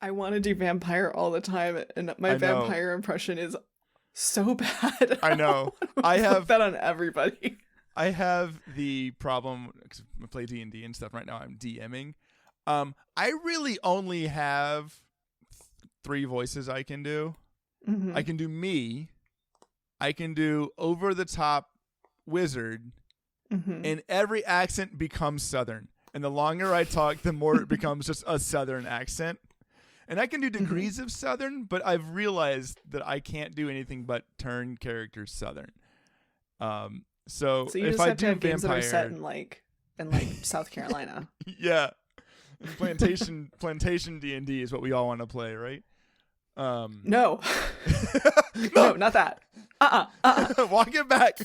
I want to do vampire all the time, and my vampire impression is so bad. I know. I have that on everybody. I have the problem because I play D&D and stuff right now. I'm DMing. I really only have 3 voices I can do. Mm-hmm. I can do me. I can do over the top wizard, and every accent becomes Southern. And the longer I talk, the more it becomes just a Southern accent. And I can do degrees of Southern, but I've realized that I can't do anything but turn characters Southern. So you if just I have to do have games vampire, that are set in like South Carolina. Yeah, plantation D&D is what we all want to play, right? No, no, not that. Walk it back.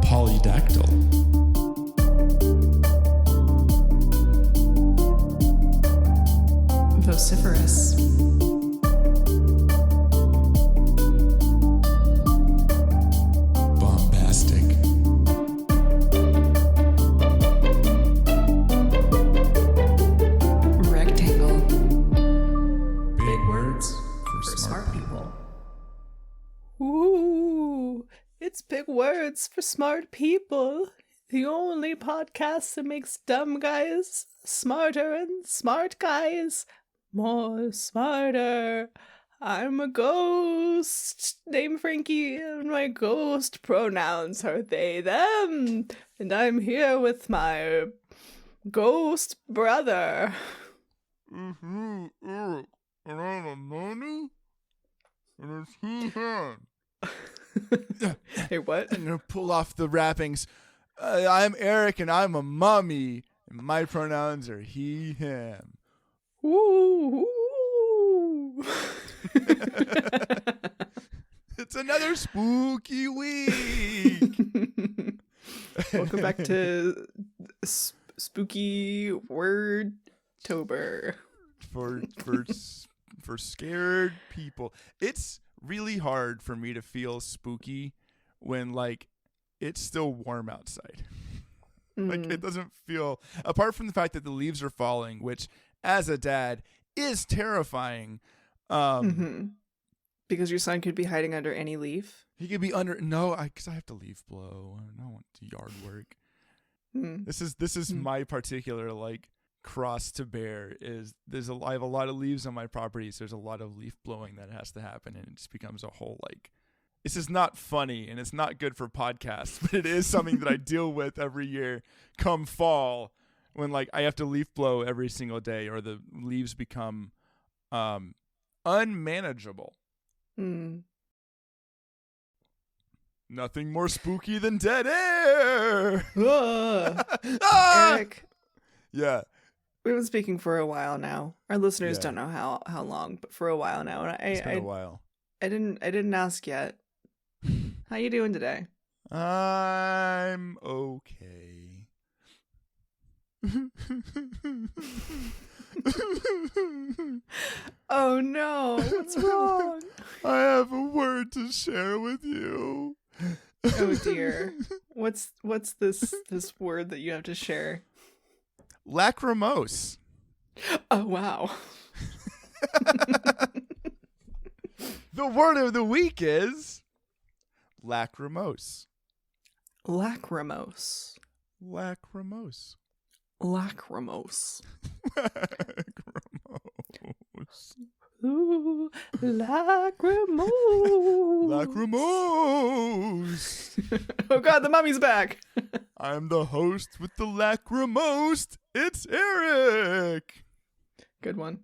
Polydactyl. Vociferous. Bombastic. Rectangle. Big words for smart people. Ooh, it's Big Words for Smart People. The only podcast that makes dumb guys smarter and smart guys more smarter. I'm a ghost named Frankie, and my ghost pronouns are they, them. And I'm here with my ghost brother. And I'm a money, and it's he, him. Hey, what? I'm gonna pull off the wrappings. I'm Eric, and I'm a mummy, and my pronouns are he, him. Ooh. It's another spooky week. Welcome back to Spooky Wordtober. For scared people. It's really hard for me to feel spooky when like it's still warm outside. Like it doesn't feel, apart from the fact that the leaves are falling, which as a dad is terrifying. Because your son could be hiding under any leaf. He could be under because I have to leaf blow. I don't want yard work. This is my particular like cross to bear. Is I have a lot of leaves on my property, so there's a lot of leaf blowing that has to happen, and it just becomes a whole like. This is not funny, and it's not good for podcasts, but it is something that I deal with every year. Come fall, when like I have to leaf blow every single day, or the leaves become unmanageable. Nothing more spooky than dead air. Eric. Yeah. We've been speaking for a while now. Our listeners don't know how long, but for a while now. And It's been a while. I didn't ask yet. How you doing today? I'm okay. Oh no, what's wrong? I have a word to share with you. Oh dear. What's this word that you have to share? Lachrymose. Oh wow. The word of the week is lachrymose. Lachrymose. Lachrymose. Lachrymose. Lachrymose. Ooh, lachrymose. Lachrymose. Oh god, the mummy's back. I'm the host with the lachrymose. It's Eric. Good one.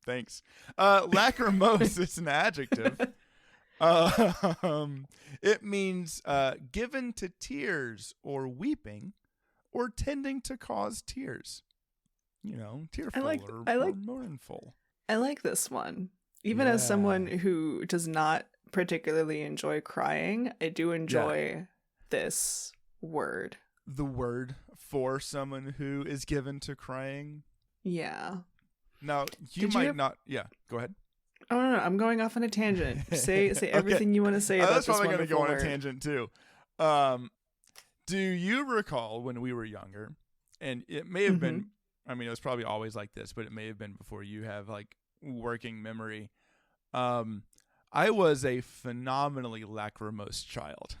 Thanks. Lachrymose is an adjective. It means given to tears or weeping or tending to cause tears. You know, tearful or mournful. I like this one. Even as someone who does not particularly enjoy crying, I do enjoy this word. The word for someone who is given to crying. Yeah. Now, you might not... Yeah, go ahead. Oh, no, I'm going off on a tangent. Say everything you want to say about this wonderful word. That's probably going to go on a tangent, too. Do you recall when we were younger, and it may have been, I mean, it was probably always like this, but it may have been before you have like working memory. I was a phenomenally lachrymose child.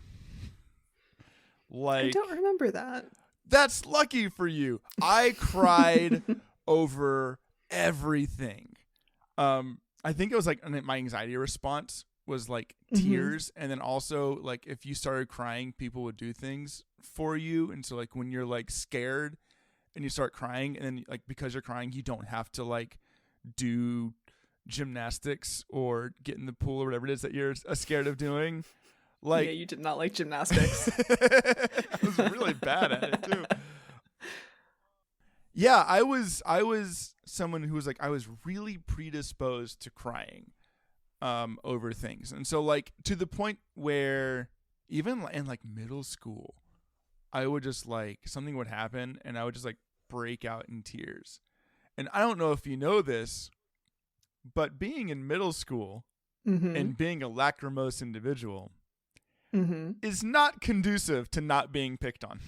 I don't remember that. That's lucky for you. I cried over everything. I think it was like my anxiety response was like tears, and then also like if you started crying, people would do things for you, and so like when you're like scared and you start crying, and then like because you're crying, you don't have to like do gymnastics or get in the pool or whatever it is that you're scared of doing. Like, yeah, you did not like gymnastics. I was really bad at it too. Yeah, I was someone who was like, I was really predisposed to crying over things. And so like to the point where even in like middle school, I would just like, something would happen and I would just like break out in tears. And I don't know if you know this, but being in middle school and being a lachrymose individual is not conducive to not being picked on.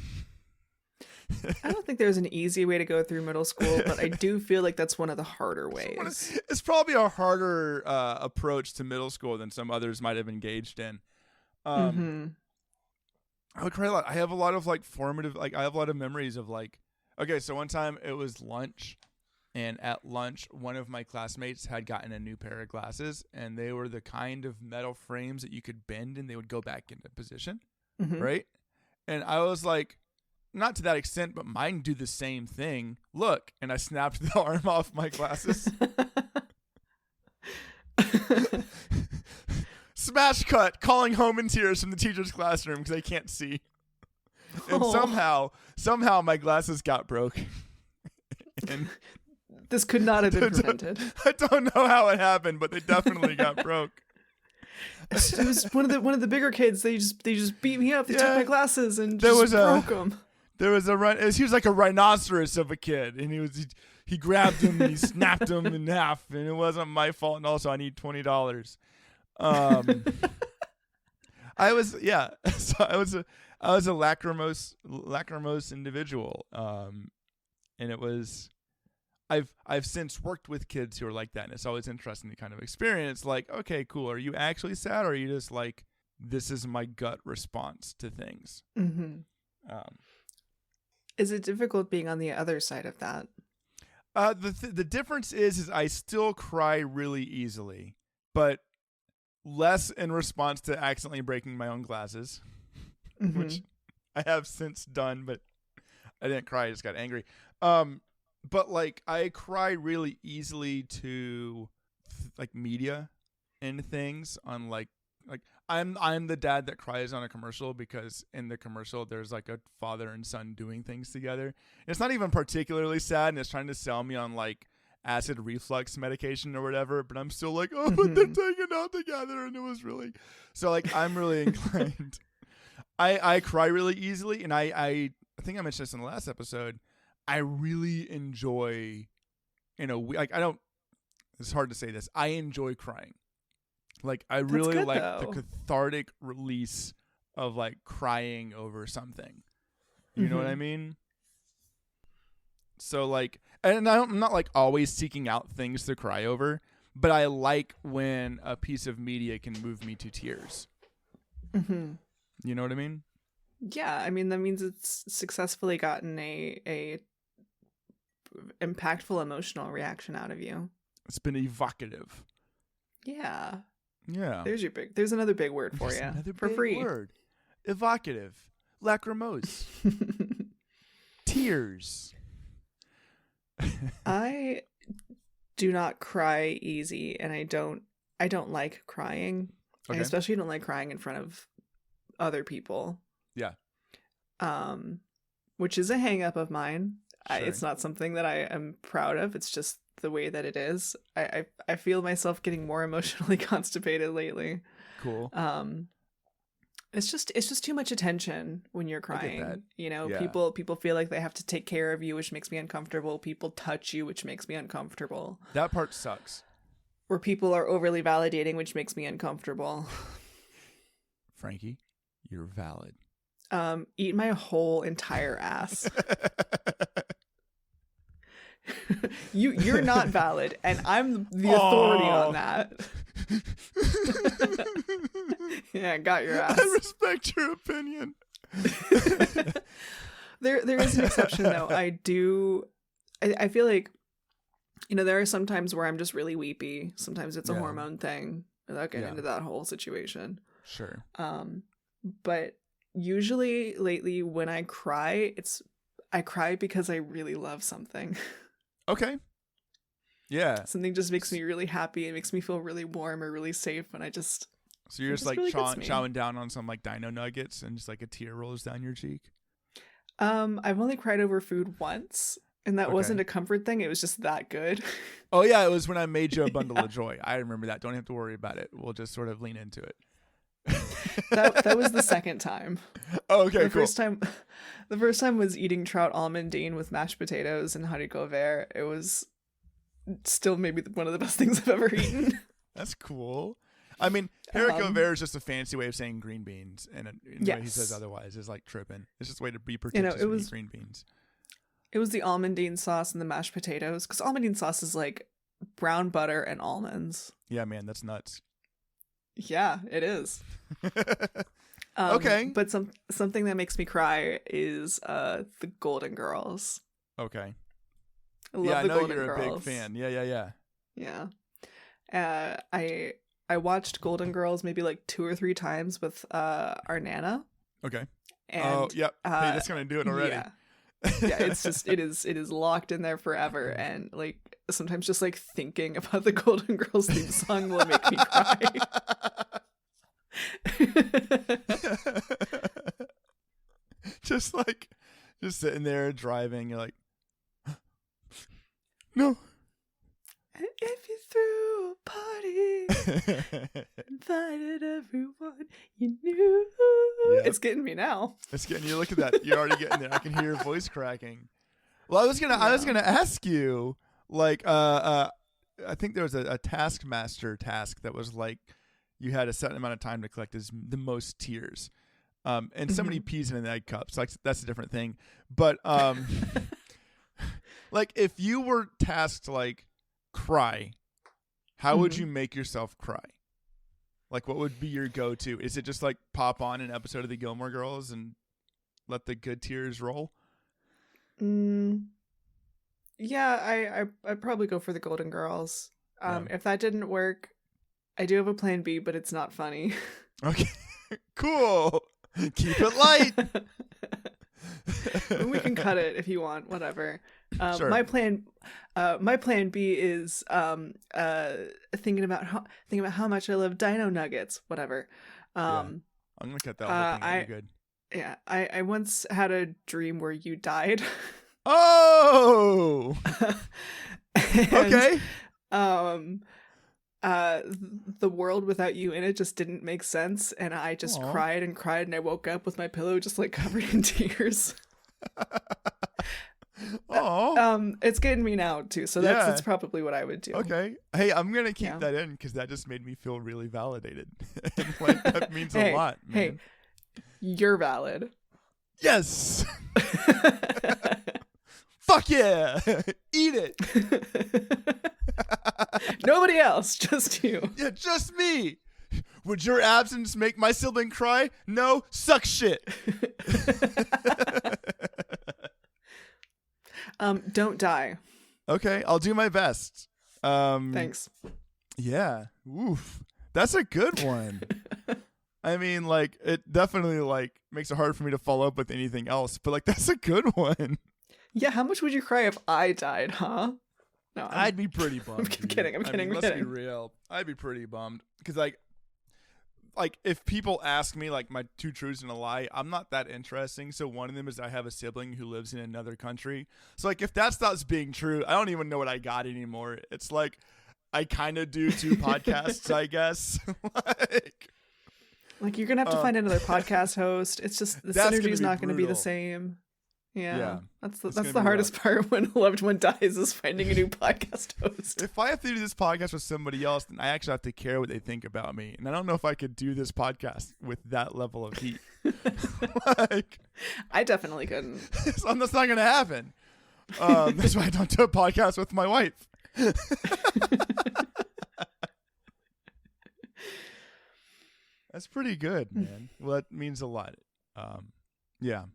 I don't think there's an easy way to go through middle school, but I do feel like that's one of the harder ways. It's probably a harder approach to middle school than some others might have engaged in. I would cry a lot. I have a lot of like formative, like I have a lot of memories of like, okay, so one time it was lunch, and at lunch, one of my classmates had gotten a new pair of glasses, and they were the kind of metal frames that you could bend and they would go back into position, right? And I was like, not to that extent, but mine do the same thing. Look, and I snapped the arm off my glasses. Smash cut, calling home in tears from the teacher's classroom because I can't see. And somehow my glasses got broke. And this could not have been prevented. I don't know how it happened, but they definitely got broke. It was one of the bigger kids. They just beat me up. They took my glasses and just broke them. There was he was like a rhinoceros of a kid, and he grabbed him and he snapped him in half, and it wasn't my fault. And also, I need $20. I was a lachrymose individual, and it was. I've since worked with kids who are like that, and it's always interesting to kind of experience, like, okay, cool, are you actually sad, or are you just like, this is my gut response to things? Is it difficult being on the other side of that? The difference is I still cry really easily, but less in response to accidentally breaking my own glasses, which I have since done, but I didn't cry, I just got angry. But like I cry really easily to like media and things on like I'm the dad that cries on a commercial because in the commercial there's like a father and son doing things together. And it's not even particularly sad, and it's trying to sell me on like acid reflux medication or whatever, but I'm still like, oh, but they're taking out together, and it was really so like I'm really inclined. I cry really easily, and I think I mentioned this in the last episode. I really enjoy, like I don't. It's hard to say this. I enjoy crying. Like I really like the cathartic release of like crying over something. You know what I mean? So like, and I'm not like always seeking out things to cry over, but I like when a piece of media can move me to tears. You know what I mean? Yeah, I mean that means it's successfully gotten a impactful emotional reaction out of you. It's been evocative. Yeah. There's another big word for you. For free. Word. Evocative. Lachrymose. Tears. I do not cry easy, and I don't like crying. Okay. I especially don't like crying in front of other people. Yeah. Which is a hang up of mine. Sure. It's not something that I am proud of. It's just the way that it is. I feel myself getting more emotionally constipated lately. Cool. It's just too much attention when you're crying. I get that. You know, Yeah. people feel like they have to take care of you, which makes me uncomfortable. People touch you, which makes me uncomfortable. That part sucks. Or people are overly validating, which makes me uncomfortable. Frankie, you're valid. Eat my whole entire ass. You're not valid, and I'm the authority on that. Yeah, got your ass. I respect your opinion. There is an exception though. I feel like, there are some times where I'm just really weepy. Sometimes it's a hormone thing, without getting into that whole situation. Sure. But usually lately when I cry because I really love something. Okay. Yeah. Something just makes me really happy. It makes me feel really warm or really safe when So you're just like really chowing down on some like dino nuggets and just like a tear rolls down your cheek? I've only cried over food once, and that wasn't a comfort thing. It was just that good. Oh yeah, it was when I made you a bundle of joy. I remember that. Don't have to worry about it. We'll just sort of lean into it. that was the second time. Oh, okay, cool. The first time was eating trout almondine with mashed potatoes and haricot vert. It was still maybe one of the best things I've ever eaten. That's cool. I mean, haricot vert is just a fancy way of saying green beans, and yes. He says otherwise is like tripping. It's just a way to be pretentious when you eat green beans. It was the almondine sauce and the mashed potatoes, because almondine sauce is like brown butter and almonds. Yeah, man, that's nuts. Yeah, it is. Okay. But something that makes me cry is the Golden Girls. Okay. I love the know Golden you're Girls. a big fan. Yeah. Yeah. I watched Golden Girls maybe like 2 or 3 times with our Nana. Okay. And, hey, that's gonna do it already. Yeah. Yeah, it's just it is locked in there forever, and like sometimes just like thinking about the Golden Girls theme song will make me cry. just sitting there driving, you're like, no. If you threw a party, invited everyone you knew. Yep. It's getting me now. It's getting you. Look at that. You're already getting there. I can hear your voice cracking. Well, I was gonna ask you, like, I think there was a Taskmaster task that was like, you had a certain amount of time to collect the most tears, and somebody pees in an egg cup. So that's a different thing. But like, if you were tasked to like cry, how would you make yourself cry? Like, what would be your go-to? Is it just like pop on an episode of the Gilmore Girls and let the good tears roll? Yeah, I'd probably go for the Golden Girls. If that didn't work, I do have a plan B, but it's not funny. Okay, cool. Keep it light. We can cut it if you want, whatever. Sure. My plan B is thinking about how much I love dino nuggets, whatever. I'm gonna cut that whole thing. You're good. Yeah, I once had a dream where you died. Oh. Okay. The world without you in it just didn't make sense, and I just cried, and I woke up with my pillow just like covered in tears. It's getting me now too, so that's probably what I would do. Okay. Hey, I'm gonna keep that in because that just made me feel really validated. And like, that means a lot, man. Hey, you're valid. Yes. Fuck yeah. Eat it. Nobody else, just you. Yeah, just me. Would your absence make my sibling cry? No, suck shit. Don't die. Okay, I'll do my best. Thanks. Yeah. Oof. That's a good one. I mean, like, it definitely like makes it hard for me to follow up with anything else, but like, that's a good one. Yeah, how much would you cry if I died, huh? No, I'd be pretty bummed. I'm kidding. Let's be real. I'd be pretty bummed because like if people ask me like my 2 truths and a lie, I'm not that interesting. So one of them is I have a sibling who lives in another country. So like if that stops being true, I don't even know what I got anymore. It's like I kind of do 2 podcasts, I guess. Like you're gonna have to find another podcast host. It's just the synergy is not going to be the same. Yeah. It's That's gonna the be hardest rough. part when a loved one dies, is finding a new podcast host. If I have to do this podcast with somebody else, then I actually have to care what they think about me. And I don't know if I could do this podcast with that level of heat. Like, I definitely couldn't. that's not going to happen. That's why I don't do a podcast with my wife. That's pretty good, man. Well, that means a lot. Yeah.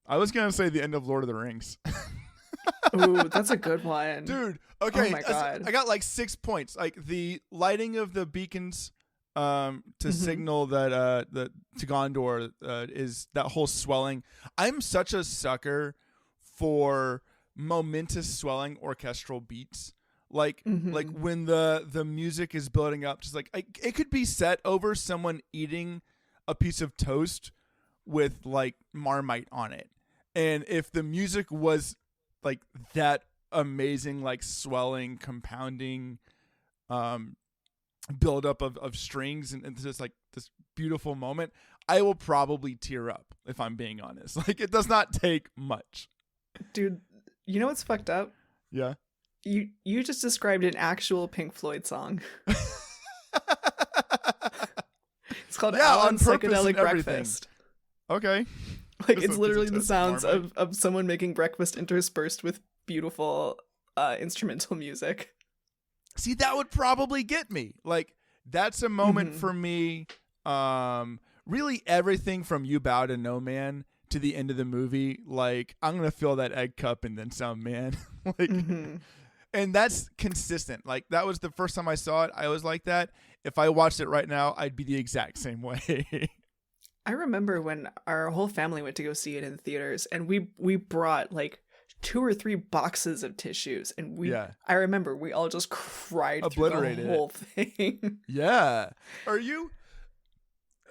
I was going to say the end of Lord of the Rings. Ooh, that's a good one. Dude, okay. Oh my God. I got like 6 points. Like the lighting of the beacons to signal that to Gondor is that whole swelling. I'm such a sucker for momentous swelling orchestral beats. Like when the music is building up, just like it could be set over someone eating a piece of toast with like Marmite on it. And if the music was like that amazing, like swelling, compounding buildup of strings and just like this beautiful moment, I will probably tear up if I'm being honest. Like it does not take much. Dude, you know what's fucked up? Yeah. You just described an actual Pink Floyd song. It's called Alan's Psychedelic Breakfast. Okay. Like it's literally the sounds of someone making breakfast interspersed with beautiful instrumental music. See, that would probably get me. Like that's a moment for me. Really everything from You Bow to No Man to the end of the movie. Like I'm going to fill that egg cup and then some, man. Like, and that's consistent. Like that was the first time I saw it. I was like that. If I watched it right now, I'd be the exact same way. I remember when our whole family went to go see it in theaters, and we brought like 2 or 3 boxes of tissues, and I remember we all just cried Obliterated through the whole thing. Yeah. Are you?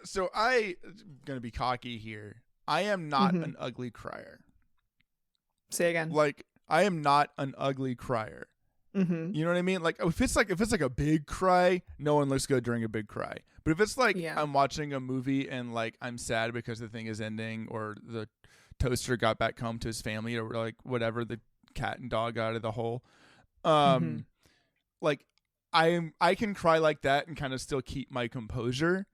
So I'm gonna be cocky here. I am not an ugly crier. Say again. Like I am not an ugly crier. You know what I mean? Like if it's like a big cry, no one looks good during a big cry. But if it's like I'm watching a movie and like I'm sad because the thing is ending, or the toaster got back home to his family, or like whatever, the cat and dog out of the hole, like I can cry like that and kind of still keep my composure.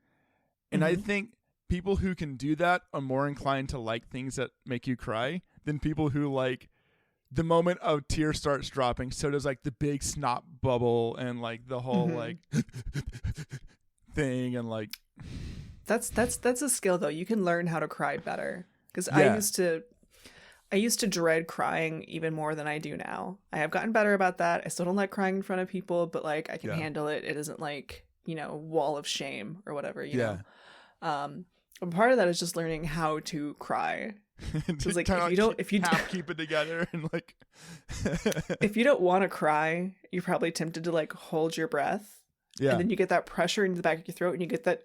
And I think people who can do that are more inclined to like things that make you cry than people who like the moment a tear starts dropping, so does like the big snot bubble and like the whole like thing, and like that's a skill though. You can learn how to cry better, because I used to dread crying even more than I do now. I have gotten better about that. I still don't like crying in front of people, but like I can handle it. It isn't like, you know, wall of shame or whatever, you know. But part of that is just learning how to cry. Because like if you don't keep it together and like if you don't want to cry, you're probably tempted to like hold your breath. And then you get that pressure into the back of your throat, and you get that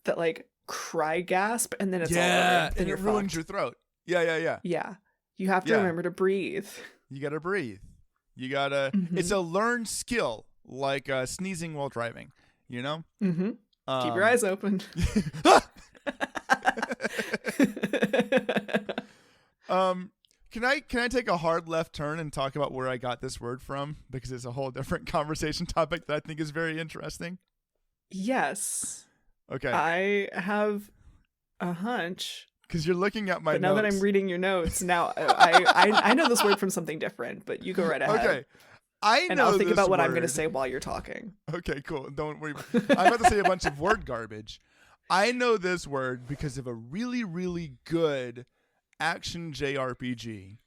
that like cry gasp, and then it's all over, and it ruins your throat. Yeah. You have to remember to breathe. You gotta breathe. You gotta. It's a learned skill, like sneezing while driving. You know. Keep your eyes open. Can I take a hard left turn and talk about where I got this word from? Because it's a whole different conversation topic that I think is very interesting. Yes. Okay. I have a hunch. Because you're looking at my notes. Now that I'm reading your notes, now I know this word from something different, but you go right ahead. Okay. I'll think about what I'm going to say while you're talking. Okay, cool. Don't worry. I'm about to say a bunch of word garbage. I know this word because of a really, really good action JRPG.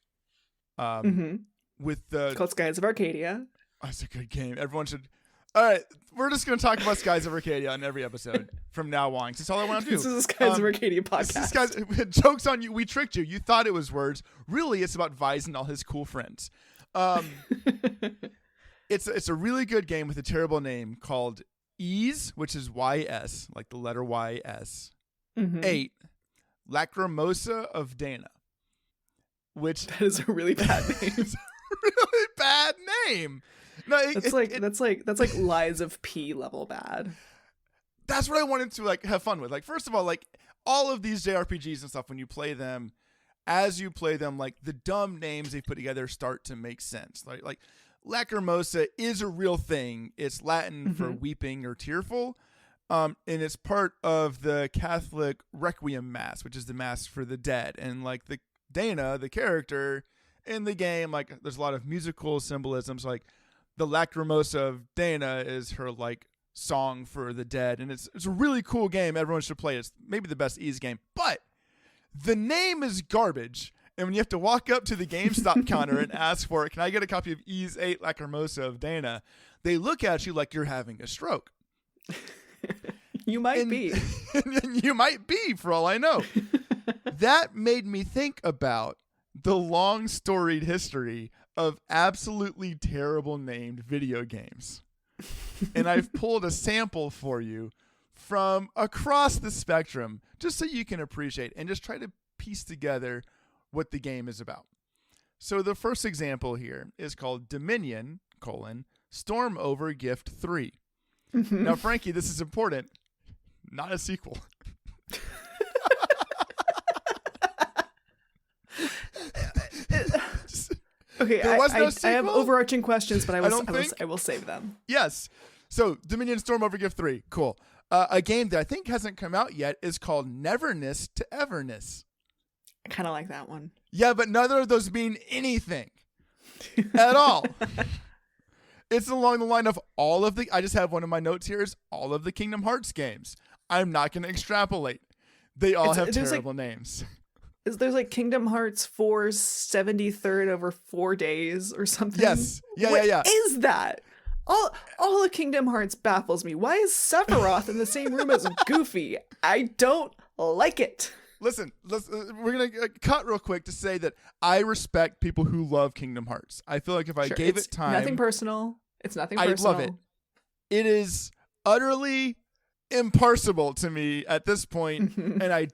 With the it's called Skies of Arcadia. Oh, it's a good game. Everyone should. All right, we're just going to talk about Skies of Arcadia on every episode from now on. That's all I want to do. This is a Skies of Arcadia podcast. Joke's on you. We tricked you. You thought it was words. Really, it's about Vise and all his cool friends. It's a really good game with a terrible name called Ys, which is YS, like the letter YS. 8, Lachrymose of Dana. Which that is a really bad name. It's a really bad name. No, that's like Lies of P level bad. That's what I wanted to like have fun with. Like, first of all, like all of these JRPGs and stuff, when you play them, as you play them, like the dumb names they put together start to make sense. Like Lachrymose is a real thing. It's Latin for weeping or tearful. And it's part of the Catholic Requiem Mass, which is the Mass for the dead. And like the Dana, the character in the game, like there's a lot of musical symbolisms. Like the Lachrymose of Dana is her like song for the dead. And it's a really cool game. Everyone should play it. It's maybe the best Ys game. But the name is garbage. And when you have to walk up to the GameStop counter and ask for it, can I get a copy of Ys 8 Lachrymose of Dana? They look at you like you're having a stroke. You might be. And you might be, for all I know. That made me think about the long storied history of absolutely terrible named video games. And I've pulled a sample for you from across the spectrum, just so you can appreciate and just try to piece together what the game is about. So the first example here is called Dominion, Storm Over Gift 3. Now, Frankie, this is important. Not a sequel. Okay, there was no sequel? I have overarching questions, but I will save them. Yes. So, Dominion Storm Over Gift 3. Cool. A game that I think hasn't come out yet is called Neverness to Everness. I kind of like that one. Yeah, but neither of those mean anything at all. It's along the line of I just have one of my notes here is all of the Kingdom Hearts games. I'm not going to extrapolate. They all have terrible names. There's like Kingdom Hearts 4's 73rd over 4 days or something. Yes. Yeah. What is that? All of Kingdom Hearts baffles me. Why is Sephiroth in the same room as Goofy? I don't like it. Listen, we're going to cut real quick to say that I respect people who love Kingdom Hearts. I feel like if I gave it time... Nothing personal. It's nothing personal. I love it. It is utterly impartial to me at this point, and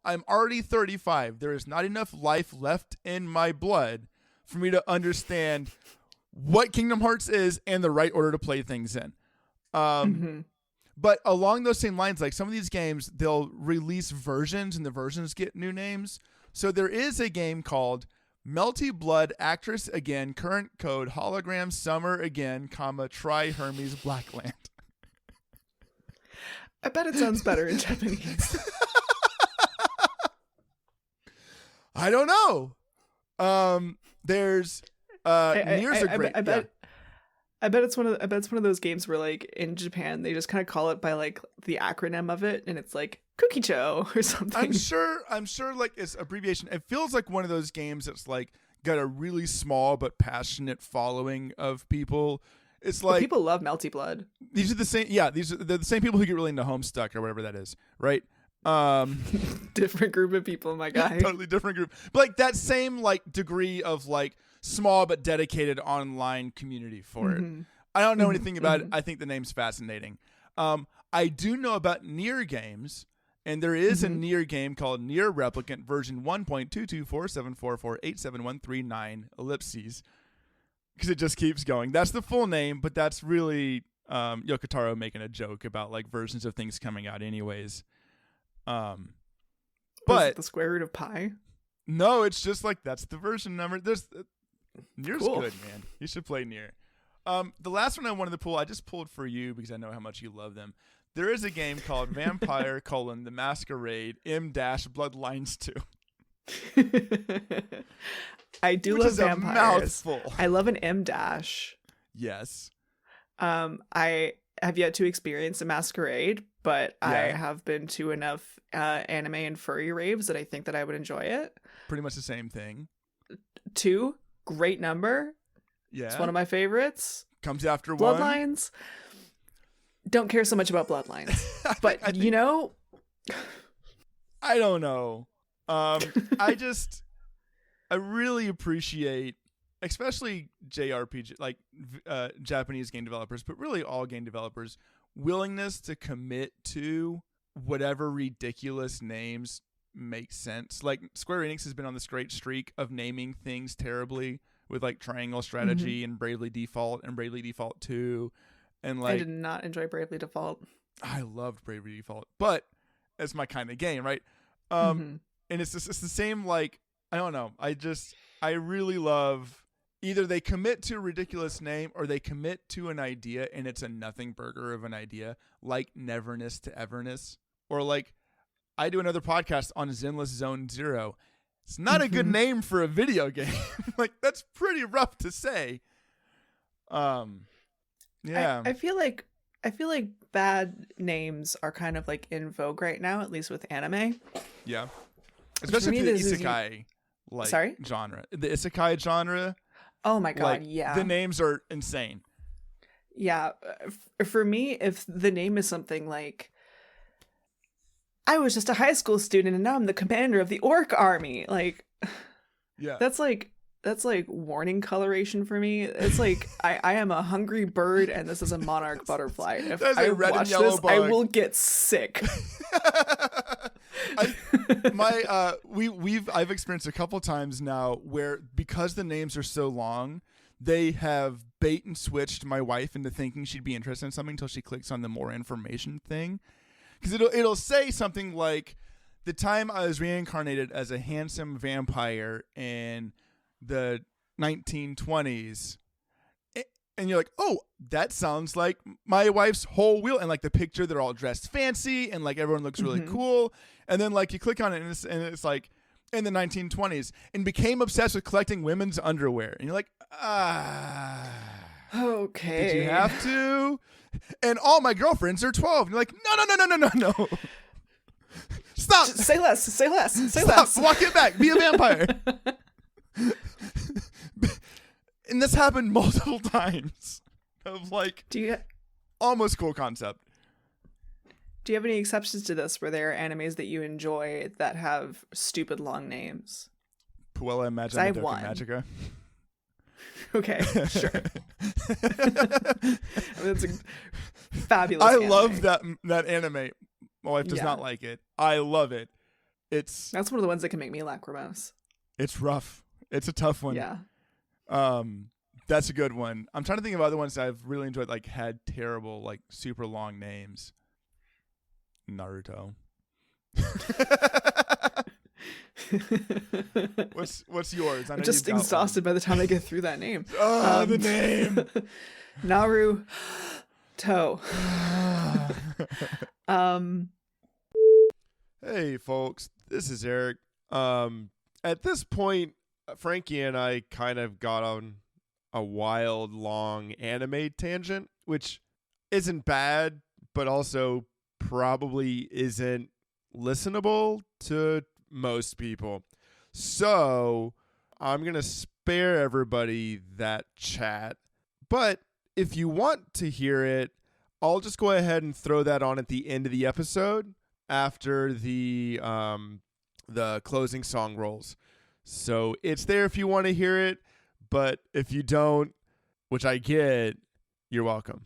I'm already 35. There is not enough life left in my blood for me to understand what Kingdom Hearts is and the right order to play things in. But along those same lines, like some of these games, they'll release versions and the versions get new names. So there is a game called Melty Blood Actress Again, Current Code, Hologram Summer Again, Try Hermes Blackland. I bet it sounds better in Japanese. I don't know. There's Nier's a great. I bet it's one of those games where like in Japan they just kind of call it by like the acronym of it, and it's like Kukicho or something. I'm sure like it's abbreviation. It feels like one of those games that's like got a really small but passionate following of people. It's like people love Melty Blood. These are the same. Yeah, they're the same people who get really into Homestuck or whatever that is, right? Different group of people, my guy. Totally different group, but like that same like degree of like small but dedicated online community for it. I don't know anything about it. I think the name's fascinating. I do know about Nier games, and there is a Nier game called Nier Replicant version 1.22474487139 ellipses. Because it just keeps going. That's the full name, but that's really Yoko Taro making a joke about like versions of things coming out anyways. But the square root of pi? No, it's just like that's the version number. Nier's cool. Good, man. You should play Nier. The last one I wanted to pull, I just pulled for you because I know how much you love them. There is a game called Vampire: The Masquerade M-Bloodlines 2. I do love vampires. Mouthful. I love an M-dash. Yes. I have yet to experience a masquerade, but I have been to enough anime and furry raves that I think that I would enjoy it. Pretty much the same thing. 2, great number. Yeah. It's one of my favorites. Comes after Bloodlines. Don't care so much about Bloodlines. But I don't know. I really appreciate, especially JRPG, like Japanese game developers, but really all game developers, willingness to commit to whatever ridiculous names make sense. Like Square Enix has been on this great streak of naming things terribly with like Triangle Strategy and Bravely Default and Bravely Default 2. And like, I did not enjoy Bravely Default. I loved Bravely Default, but it's my kind of game, right? And it's the same like I don't know. I really love either they commit to a ridiculous name or they commit to an idea and it's a nothing burger of an idea, like Neverness to Everness, or like I do another podcast on Zenless Zone Zero. It's not a good name for a video game. Like, that's pretty rough to say. Yeah. I feel like bad names are kind of like in vogue right now, at least with anime. Yeah. Especially for the isekai Sorry? genre. The isekai genre. Oh my god, like, yeah. The names are insane. Yeah. For me, if the name is something like, I was just a high school student and now I'm the commander of the orc army. Like, yeah, that's like warning coloration for me. It's like I am a hungry bird and this is a monarch butterfly. If I watch this, bug. I will get sick. I've experienced a couple times now where, because the names are so long, they have bait and switched my wife into thinking she'd be interested in something until she clicks on the more information thing. Because it'll say something like, the time I was reincarnated as a handsome vampire in the 1920s. And you're like, oh, that sounds like my wife's whole wheel. And like the picture, they're all dressed fancy and like everyone looks really cool. And then like you click on it and it's like in the 1920s, and became obsessed with collecting women's underwear. And you're like, okay. Did you have to? And all my girlfriends are 12. And you're like, no. Stop. Just say less. Stop. Walk it back. Be a vampire. And this happened multiple times. Of like, almost cool concept. Do you have any exceptions to this where there are animes that you enjoy that have stupid long names? Puella Magica. I have one. Magica. Okay, sure. That's a fabulous. I anime. love that anime. My wife does not like it. I love it. That's one of the ones that can make me lachrymose. It's rough. It's a tough one. Yeah. That's a good one. I'm trying to think of other ones that I've really enjoyed, like had terrible, like super long names. Naruto. What's yours? I'm just exhausted by the time I get through that name. The name. Naruto. Hey folks, this is Eric. At this point, Frankie and I kind of got on a wild, long anime tangent, which isn't bad, but also probably isn't listenable to most people. So I'm going to spare everybody that chat. But if you want to hear it, I'll just go ahead and throw that on at the end of the episode after the closing song rolls. So it's there if you want to hear it, but if you don't, which I get, you're welcome.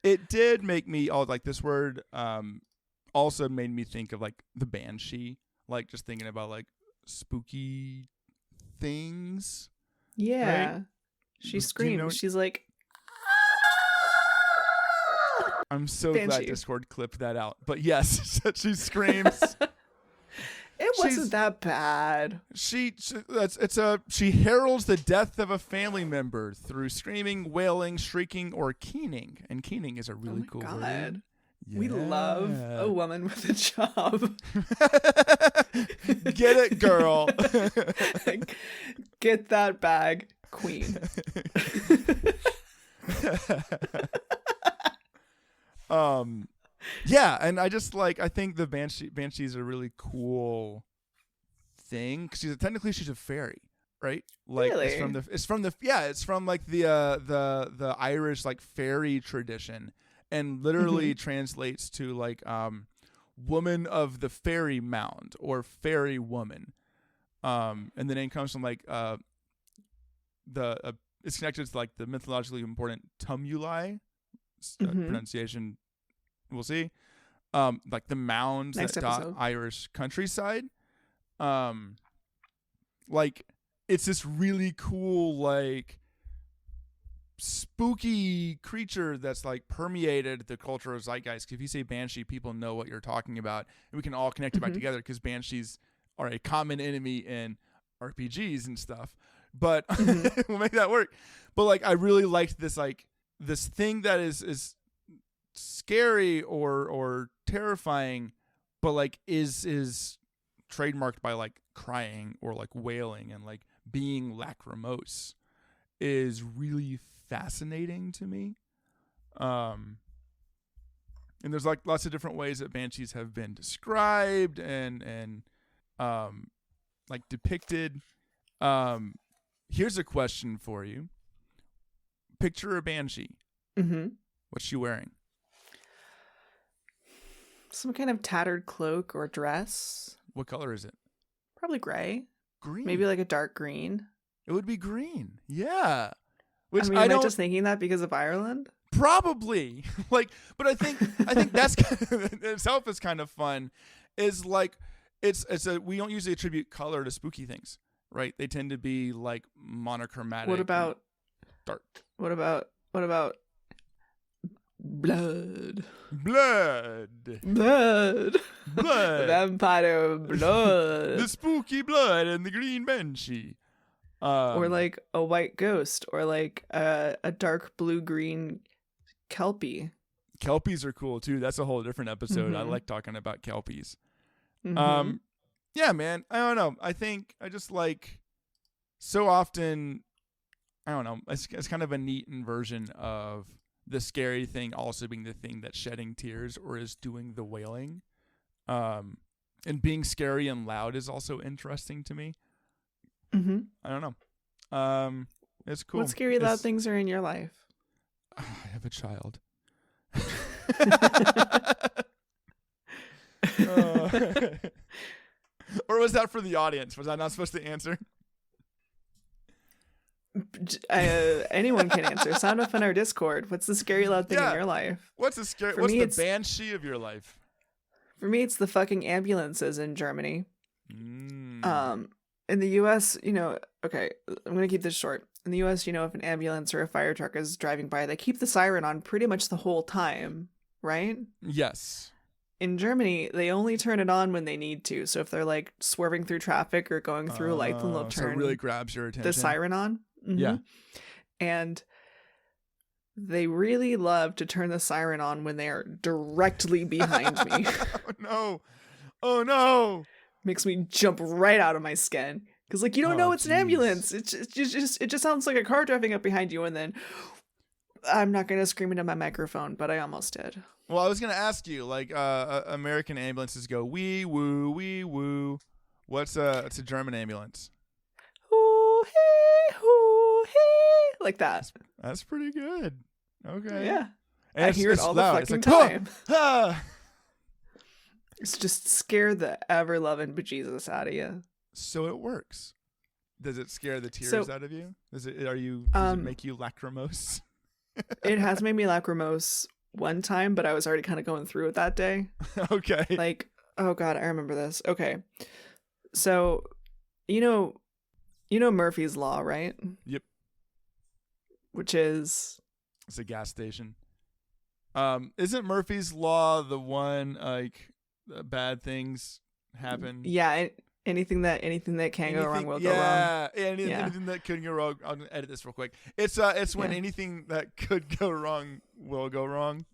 It did make me this word also made me think of like the banshee, like just thinking about like spooky things. Yeah. Right? She screams. She's like, I'm so banshee. glad Discord clipped that out. But yes, she screams. It wasn't that bad. She heralds the death of a family member through screaming, wailing, shrieking, or keening. And keening is a really cool word. Yeah. We love a woman with a job. Get it, girl. Get that bag, queen. Yeah, and I think the banshee is a really cool thing because technically she's a fairy, right? Like really? It's from like the Irish like fairy tradition, and literally translates to like woman of the fairy mound or fairy woman, and the name comes from like it's connected to like the mythologically important Tumuli pronunciation. We'll see. Like the mounds Next that dot episode. Irish countryside. Like it's this really cool, like spooky creature that's like permeated the cultural zeitgeist. If you say banshee, people know what you're talking about, and we can all connect it back together because banshees are a common enemy in RPGs and stuff, but we'll make that work. But like, I really liked this, like this thing that is scary or terrifying, but like is trademarked by like crying or like wailing and like being lachrymose is really fascinating to me. And there's like lots of different ways that banshees have been described and like depicted. Here's a question for you. Picture a banshee. Mm-hmm. What's she wearing? Some kind of tattered cloak or dress. What color is it? Probably gray. Green. Maybe like a dark green. It would be green. Yeah. Which I mean, am I just thinking that because of Ireland? Probably. Like, but I think that's kind of, itself is kind of fun. Is like we don't usually attribute color to spooky things, right? They tend to be like monochromatic. What about dark? What about blood? Blood. Vampire blood. The spooky blood and the green banshee. Or like a white ghost, or like a dark blue-green kelpie. Kelpies are cool too. That's a whole different episode. I Mm-hmm. like talking about kelpies. Mm-hmm. Yeah, man. I don't know. I think I just like so often. I don't know. It's kind of a neat inversion of the scary thing also being the thing that's shedding tears or is doing the wailing. And being scary and loud is also interesting to me. Mm-hmm. I don't know. It's cool. What scary loud things are in your life? I have a child. Or was that for the audience? Was I not supposed to answer? Anyone can answer. Sound off in our Discord. What's the scary loud thing in your life? What's the banshee of your life? For me, it's the fucking ambulances in Germany. In the U.S., okay, I'm going to keep this short. In the U.S., if an ambulance or a fire truck is driving by, they keep the siren on pretty much the whole time, right? Yes. In Germany, they only turn it on when they need to. So if they're like swerving through traffic or going through a light, then they'll turn so it really grabs your attention. the siren on. Mm-hmm. Yeah. And they really love to turn the siren on when they are directly behind me. Oh no. Makes me jump right out of my skin. Because you don't know it's an ambulance. It just sounds like a car driving up behind you, and then I'm not gonna scream into my microphone, but I almost did. Well, I was gonna ask you, like, American ambulances go wee woo wee woo. What's a German ambulance? Hoo hee, like that. That's pretty good. Okay. Yeah, And I hear it all loud. the fucking it's like, time. Ah! It's just scare the ever loving bejesus out of you. So it works. Does it scare the tears out of you? Does it make you lachrymose? It has made me lachrymose one time, but I was already kind of going through it that day. Okay. Like, oh god, I remember this. Okay. So, you know Murphy's Law, right? Yep. Which is It's a gas station. Isn't Murphy's Law the one like bad things happen? Yeah, anything that can go wrong will go wrong. Yeah, anything that could go wrong. I'll edit this real quick. It's when anything that could go wrong will go wrong.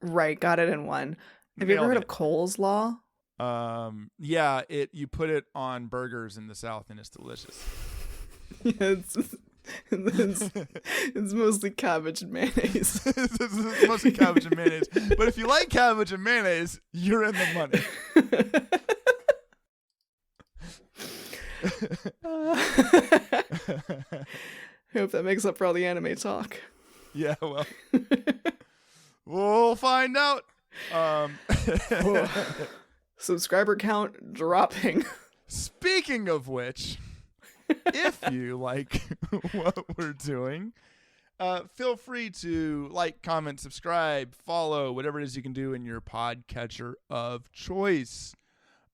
Right, got it in one. Have you ever heard of Cole's Law? Yeah, you put it on burgers in the South and it's delicious. Yeah, it's mostly cabbage and mayonnaise. It's mostly cabbage and mayonnaise. But if you like cabbage and mayonnaise, you're in the money. I hope that makes up for all the anime talk. Yeah, well, we'll find out. Subscriber count dropping. Speaking of which, if you like what we're doing, feel free to like, comment, subscribe, follow, whatever it is you can do in your podcatcher of choice.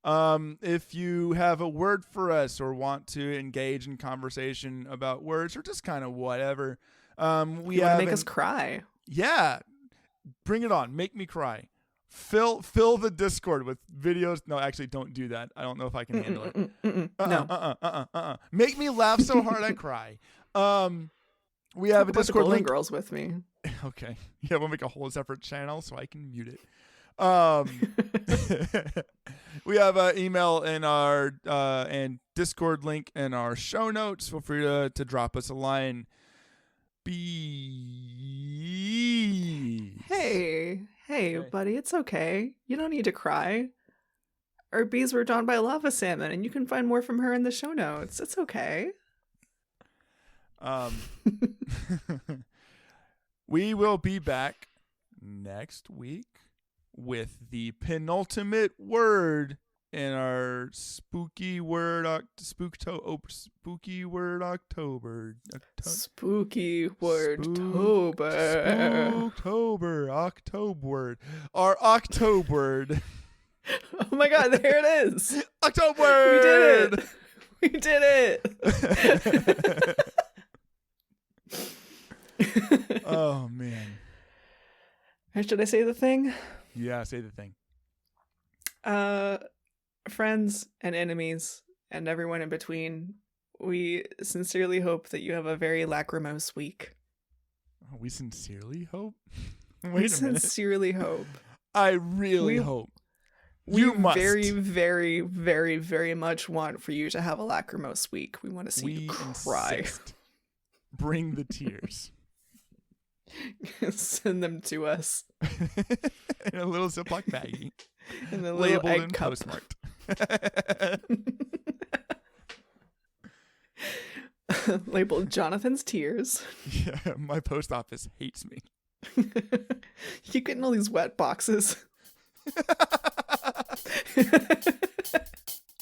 If you have a word for us or want to engage in conversation about words or just kind of whatever, we want to make us cry. Yeah, bring it on. Make me cry. Fill the Discord with videos. No, actually, don't do that. I don't know if I can handle it. No. Make me laugh so hard I cry. We have a Discord Golden link. Girls with me. Okay. Yeah, we'll make a whole separate channel so I can mute it. We have an email in our and Discord link in our show notes. Feel free to drop us a line. Hey, buddy, it's okay. You don't need to cry. Our bees were drawn by lava salmon, and you can find more from her in the show notes. It's okay. We will be back next week with the penultimate word in our spooky word October. Spooky wordtober. Octobword. Our Octobword. Oh my god, there it is. Octobword. We did it. Oh man. Should I say the thing? Yeah, say the thing. Friends and enemies and everyone in between, we sincerely hope that you have a very lachrymose week. We sincerely hope? We Wait a minute. sincerely hope. I really hope. We You must. very, very, very, very much want for you to have a lachrymose week. We want to see you cry. Insist. Bring the tears. Send them to us. In a little Ziploc baggie. In a little Labeled egg and cup. postmarked. Labeled Jonathan's Tears. Yeah, my post office hates me. You keep getting all these wet boxes.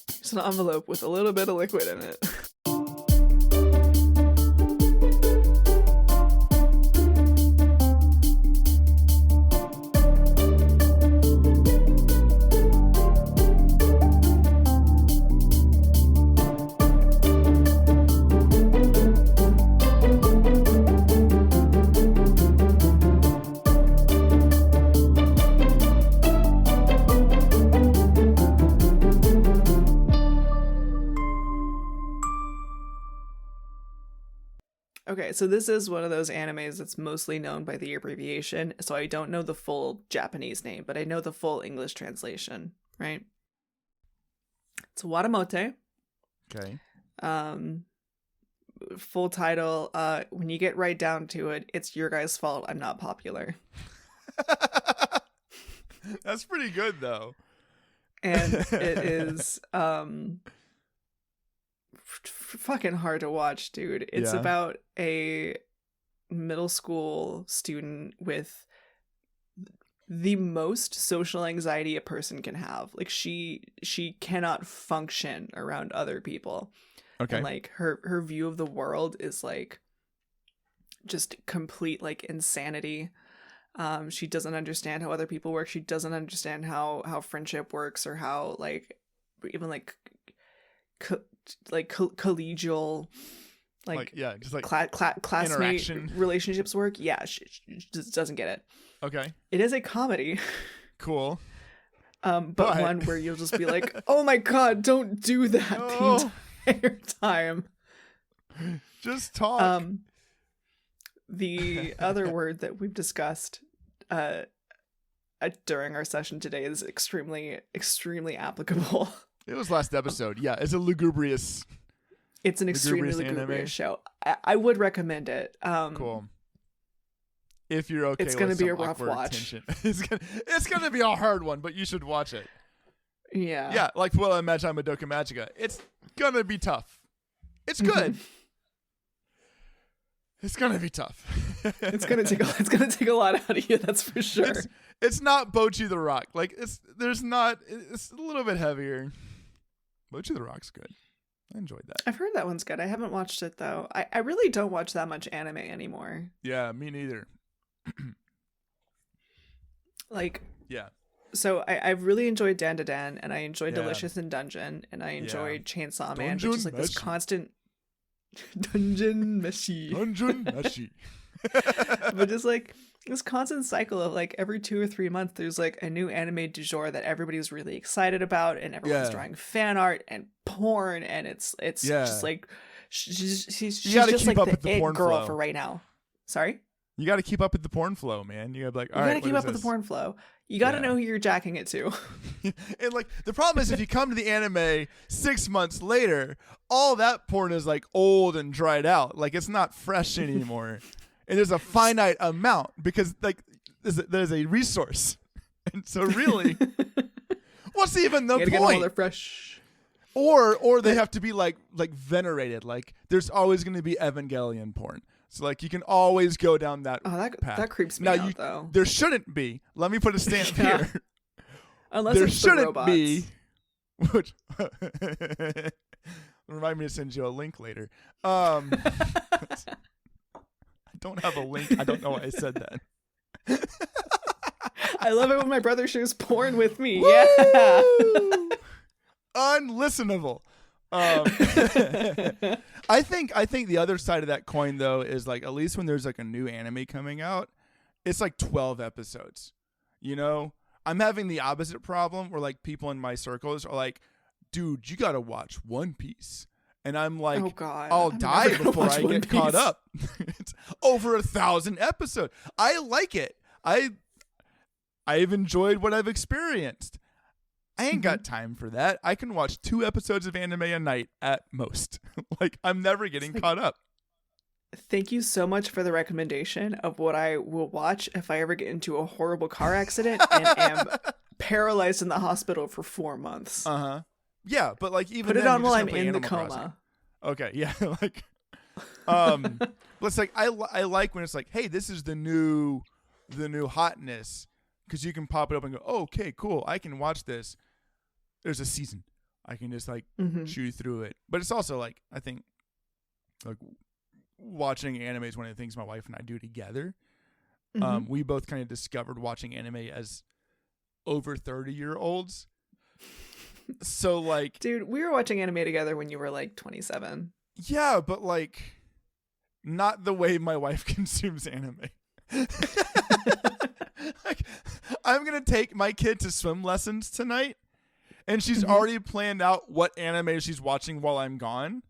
Just an envelope with a little bit of liquid in it. Okay, so this is one of those animes that's mostly known by the abbreviation, so I don't know the full Japanese name, but I know the full English translation, right? It's Watamote. Okay. Full title, when you get right down to it, it's your guys' fault I'm not popular. That's pretty good, though. And it is fucking hard to watch, dude. It's about a middle school student with the most social anxiety a person can have. Like she cannot function around other people. Okay. And like her view of the world is like just complete like insanity. She doesn't understand how other people work. She doesn't understand how friendship works, or how like even like collegial just like classmate relationships work. Yeah, she just doesn't get it. Okay. It is a comedy. Cool. But one where you'll just be like, oh my god, don't do that the entire time. Just talk. The other word that we've discussed during our session today is extremely, extremely applicable. It was last episode. Yeah, it's a lugubrious. It's an extremely lugubrious show. I would recommend it. Cool. If you're okay, it's going to with be a some rough awkward watch. tension. It's gonna be a hard one, but you should watch it. Yeah. Yeah, like Puella Magi Madoka Magica. It's gonna be tough. It's good. It's gonna be tough. It's gonna take a lot out of you, that's for sure. It's not Bocchi the Rock. Like it's a little bit heavier. Bocchi the Rock's good. I enjoyed that. I've heard that one's good. I haven't watched it though. I really don't watch that much anime anymore. Yeah, me neither. Like, yeah. So I've really enjoyed Dan to Dan, and I enjoyed Delicious in Dungeon, and I enjoyed Chainsaw Man, which is like this constant Dungeon Meshi. Dungeon Meshi. But just like this constant cycle of like every 2 or 3 months there's like a new anime du jour that everybody's really excited about, and everyone's drawing fan art and porn, and it's just like she's just like the it girl for right now. Sorry? You got to keep up with the porn flow, man. You got to be like, all right, you got to keep up with the porn flow. You got to know who you're jacking it to. And like the problem is if you come to the anime 6 months later, all that porn is like old and dried out. Like it's not fresh anymore. And there's a finite amount because like there's a resource. And so really, what's even the point? Get them while they're fresh. Or they have to be like venerated. Like there's always going to be Evangelion porn. So like you can always go down that path. That creeps me out though. There shouldn't be. Let me put a stamp here. Unless there it's shouldn't the be. Which remind me to send you a link later. I don't have a link. I don't know why I said that. I love it when my brother shares porn with me. Woo! Yeah. Unlistenable. I think the other side of that coin though is like at least when there's like a new anime coming out, it's like 12 episodes. You know, I'm having the opposite problem where like people in my circles are like, "Dude, you gotta watch One Piece," and I'm like, "Oh God, I'll die before I get caught up." It's over 1,000 episodes. I like it. I've enjoyed what I've experienced. I ain't got time for that. I can watch 2 episodes of anime a night at most. Like, I'm never getting caught up. Thank you so much for the recommendation of what I will watch if I ever get into a horrible car accident and am paralyzed in the hospital for 4 months. Uh-huh. Yeah, but like even put it then, on while I'm in Animal the coma. Crossing. Okay, yeah, like but it's like I like when it's like, hey, this is the new hotness, because you can pop it up and go, oh, okay, cool, I can watch this. There's a season. I can just like chew through it. But it's also like, I think like watching anime is one of the things my wife and I do together. We both kind of discovered watching anime as over 30-year-olds. So like, dude, we were watching anime together when you were like 27. Yeah, but like not the way my wife consumes anime. Like, I'm going to take my kid to swim lessons tonight, and she's already planned out what anime she's watching while I'm gone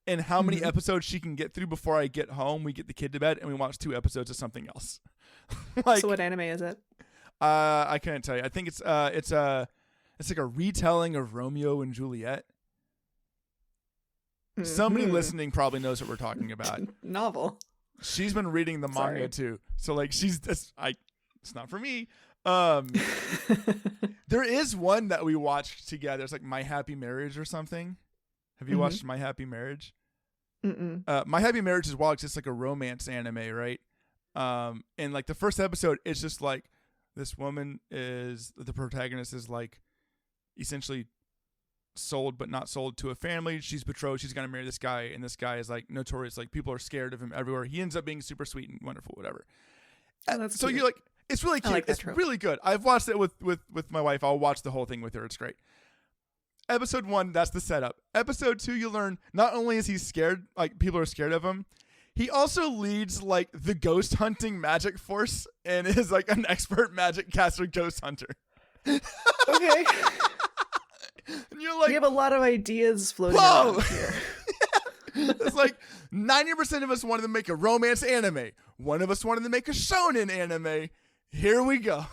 and how many episodes she can get through before I get home. We get the kid to bed and we watch 2 episodes of something else. Like, so what anime is it? I can't tell you. I think it's like a retelling of Romeo and Juliet. Somebody listening probably knows what we're talking about. Novel. She's been reading the manga too. So like it's not for me. There is one that we watched together. It's like My Happy Marriage or something. Have you watched My Happy Marriage? My Happy Marriage is wild. It's like a romance anime, right? And like the first episode, it's just like this woman is the protagonist is like essentially sold but not sold to a family. She's betrothed. She's gonna marry this guy, and this guy is like notorious. Like people are scared of him everywhere. He ends up being super sweet and wonderful, whatever. Oh, so cute. You're like, it's really cute. It's really good. I've watched it with my wife. I'll watch the whole thing with her. It's great. Episode 1, that's the setup. Episode 2, you learn not only is he scared, like people are scared of him, he also leads like the ghost hunting magic force and is like an expert magic caster ghost hunter. Okay. And you're like, we have a lot of ideas floating around here. It's like 90% of us wanted to make a romance anime. One of us wanted to make a shonen anime. Here we go.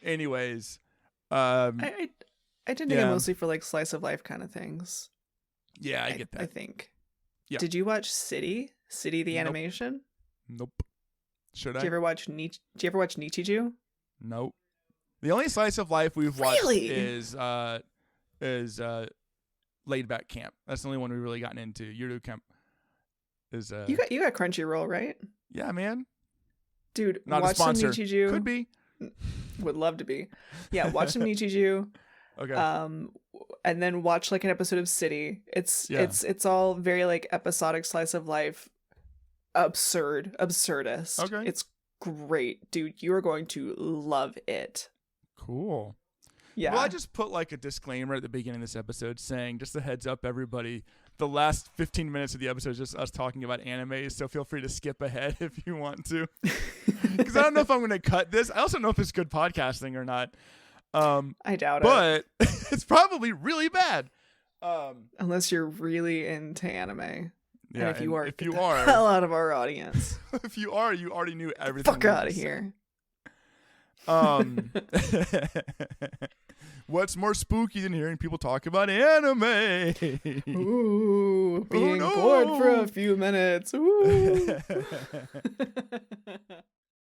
Anyways. I tend to go mostly for like slice of life kind of things. Yeah, I get that. I think. Yeah. Did you watch City the animation? Nope. Should I? Did you ever watch Nichiju? Nope. The only slice of life we've watched is Laid Back Camp. That's the only one we've really gotten into. Yuru Camp is You got Crunchyroll, right? Yeah, man. Dude, not watch a sponsor. Some Nichiju. Could be. Would love to be. Yeah, watch some Nichiju. Okay. And then watch like an episode of City. It's all very like episodic slice of life, absurdist. Okay. It's great, dude. You are going to love it. Cool. Yeah. Well, I just put like a disclaimer at the beginning of this episode saying, just a heads up, everybody, the last 15 minutes of the episode is just us talking about anime, so feel free to skip ahead if you want to. Because I don't know if I'm going to cut this. I also don't know if it's good podcasting or not. I doubt it. But it's probably really bad. Unless you're really into anime. Yeah, and if you are, if get you the are, hell out of our audience. if you are, you already knew everything. Fuck out of here. What's more spooky than hearing people talk about anime? Ooh, being bored for a few minutes. Ooh.